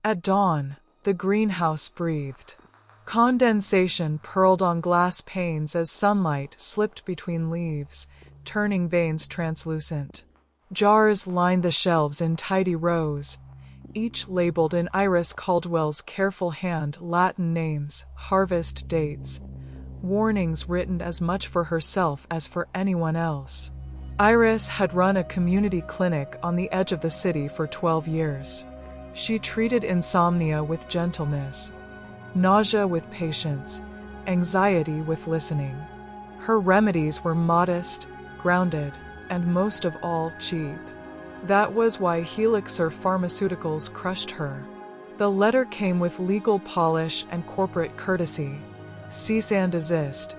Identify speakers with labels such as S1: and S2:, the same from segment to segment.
S1: At dawn, the greenhouse breathed. Condensation purled on glass panes as sunlight slipped between leaves, turning veins translucent. Jars lined the shelves in tidy rows, each labeled in Iris Caldwell's careful hand, Latin names, harvest dates, warnings written as much for herself as for anyone else. Iris had run a community clinic on the edge of the city for 12 years. She treated insomnia with gentleness, nausea with patience, anxiety with listening. Her remedies were modest, grounded, and most of all, cheap. That was why Helixer Pharmaceuticals crushed her. The letter came with legal polish and corporate courtesy, cease and desist,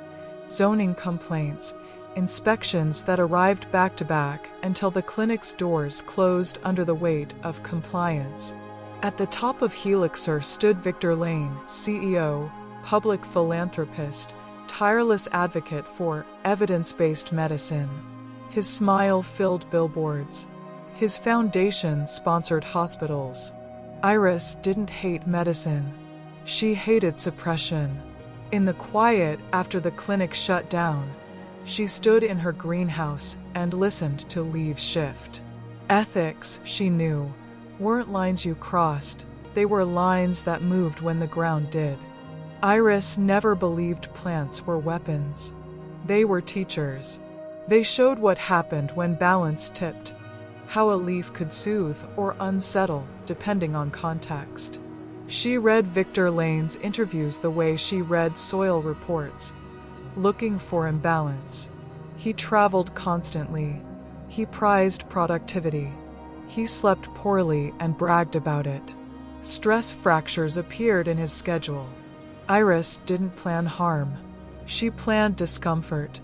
S1: zoning complaints, inspections that arrived back to back until the clinic's doors closed under the weight of compliance. At the top of Helixer stood Victor Lane, CEO, public philanthropist, tireless advocate for evidence-based medicine. His smile filled billboards. His foundation sponsored hospitals. Iris didn't hate medicine. She hated suppression. In the quiet after the clinic shut down, she stood in her greenhouse and listened to leaves shift. Ethics, she knew, weren't lines you crossed, they were lines that moved when the ground did. Iris never believed plants were weapons. They were teachers. They showed what happened when balance tipped, how a leaf could soothe or unsettle depending on context. She read Victor Lane's interviews the way she read soil reports, looking for imbalance. He traveled constantly. He prized productivity. He slept poorly and bragged about it. Stress fractures appeared in his schedule. Iris didn't plan harm. She planned discomfort,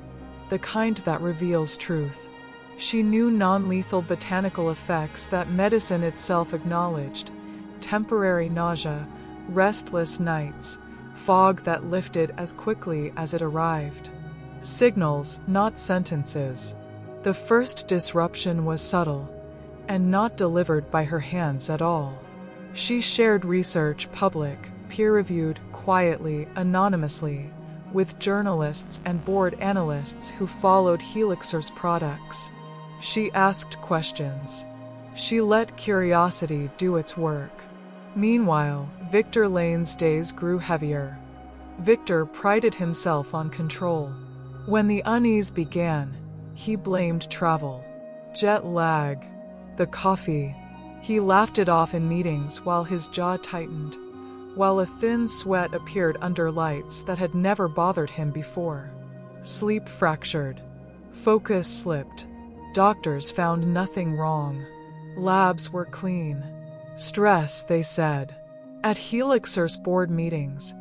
S1: the kind that reveals truth. She knew non-lethal botanical effects that medicine itself acknowledged: temporary nausea, restless nights, fog that lifted as quickly as it arrived. Signals, not sentences. The first disruption was subtle, and not delivered by her hands at all. She shared research, public, peer-reviewed, quietly, anonymously, with journalists and board analysts who followed Helixer's products. She asked questions. She let curiosity do its work. Meanwhile, Victor Lane's days grew heavier. Victor prided himself on control. When the unease began, he blamed travel, jet lag, the coffee. He laughed it off in meetings while his jaw tightened, while a thin sweat appeared under lights that had never bothered him before. Sleep fractured. Focus slipped. Doctors found nothing wrong. Labs were clean. Stress, they said. At Helixer's board meetings,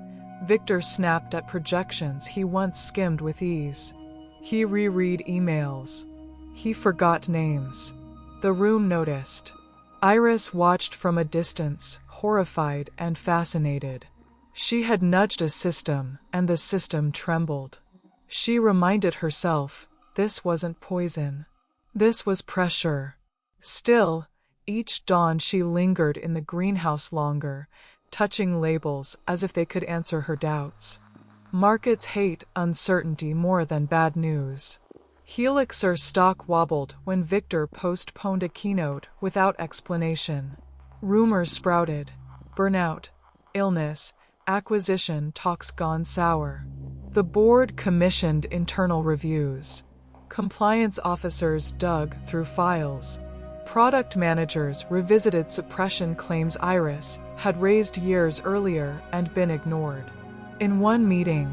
S1: Victor snapped at projections he once skimmed with ease. He reread emails. He forgot names. The room noticed. Iris watched from a distance, horrified and fascinated. She had nudged a system, and the system trembled. She reminded herself, this wasn't poison. This was pressure. Still, each dawn she lingered in the greenhouse longer, touching labels as if they could answer her doubts. Markets hate uncertainty more than bad news. Helixer stock wobbled when Victor postponed a keynote without explanation. Rumors sprouted. Burnout, illness, acquisition talks gone sour. The board commissioned internal reviews. Compliance officers dug through files. Product managers revisited suppression claims Iris had raised years earlier and been ignored. In one meeting,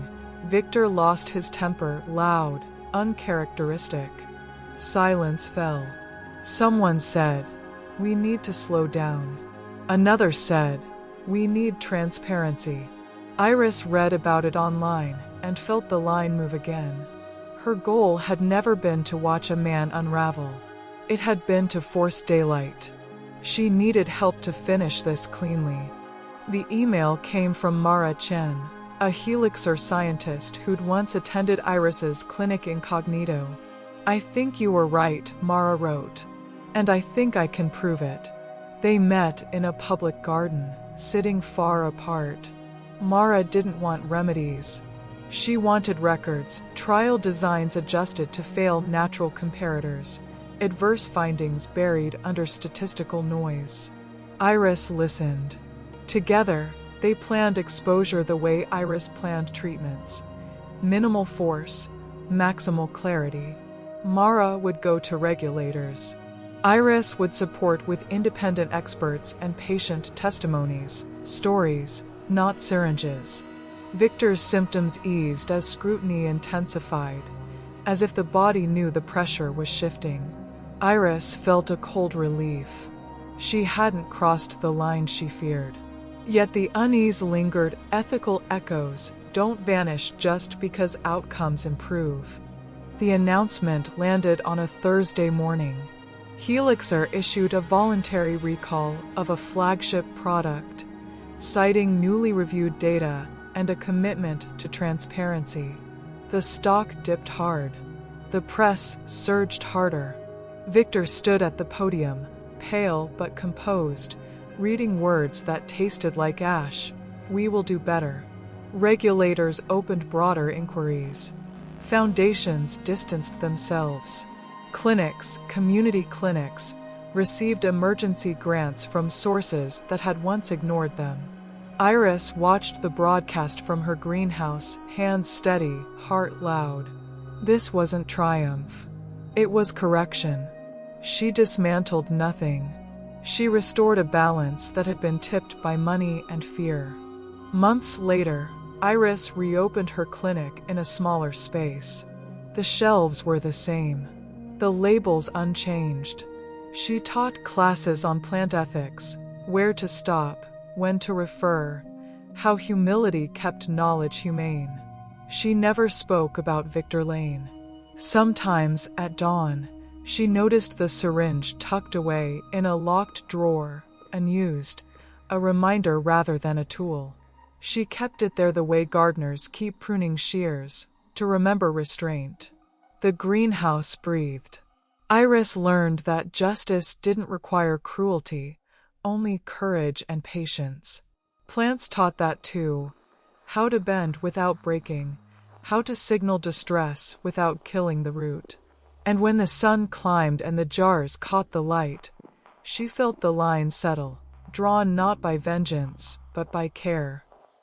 S1: Victor lost his temper, loud, uncharacteristic. Silence fell. Someone said, "We need to slow down." Another said, "We need transparency." Iris read about it online and felt the line move again. Her goal had never been to watch a man unravel. It had been to force daylight. She needed help to finish this cleanly. The email came from Mara Chen, a Helixer scientist who'd once attended Iris's clinic incognito. "I think you were right," Mara wrote. "And I think I can prove it. They met in a public garden, sitting far apart. Mara didn't want remedies. She wanted records, trial designs adjusted to fail natural comparators, adverse findings buried under statistical noise. Iris listened. Together, they planned exposure the way Iris planned treatments. Minimal force, maximal clarity. Mara would go to regulators. Iris would support with independent experts and patient testimonies, stories, not syringes. Victor's symptoms eased as scrutiny intensified, as if the body knew the pressure was shifting. Iris felt a cold relief. She hadn't crossed the line she feared. Yet the unease lingered. Ethical echoes don't vanish just because outcomes improve. The announcement landed on a Thursday morning. Helixer issued a voluntary recall of a flagship product, citing newly reviewed data and a commitment to transparency. The stock dipped hard. The press surged harder. Victor stood at the podium, pale but composed, reading words that tasted like ash. "We will do better." Regulators opened broader inquiries. Foundations distanced themselves. Clinics, community clinics, received emergency grants from sources that had once ignored them. Iris watched the broadcast from her greenhouse, hands steady, heart loud. This wasn't triumph. It was correction. She dismantled nothing. She restored a balance that had been tipped by money and fear. Months later, Iris reopened her clinic in a smaller space. The shelves were the same. The labels unchanged. She taught classes on plant ethics, where to stop, when to refer, how humility kept knowledge humane. She never spoke about Victor Lane. Sometimes, at dawn, she noticed the syringe tucked away in a locked drawer, unused, a reminder rather than a tool. She kept it there the way gardeners keep pruning shears, to remember restraint. The greenhouse breathed. Iris learned that justice didn't require cruelty, only courage and patience. Plants taught that too. How to bend without breaking, how to signal distress without killing the root. And when the sun climbed and the jars caught the light, she felt the line settle, drawn not by vengeance, but by care.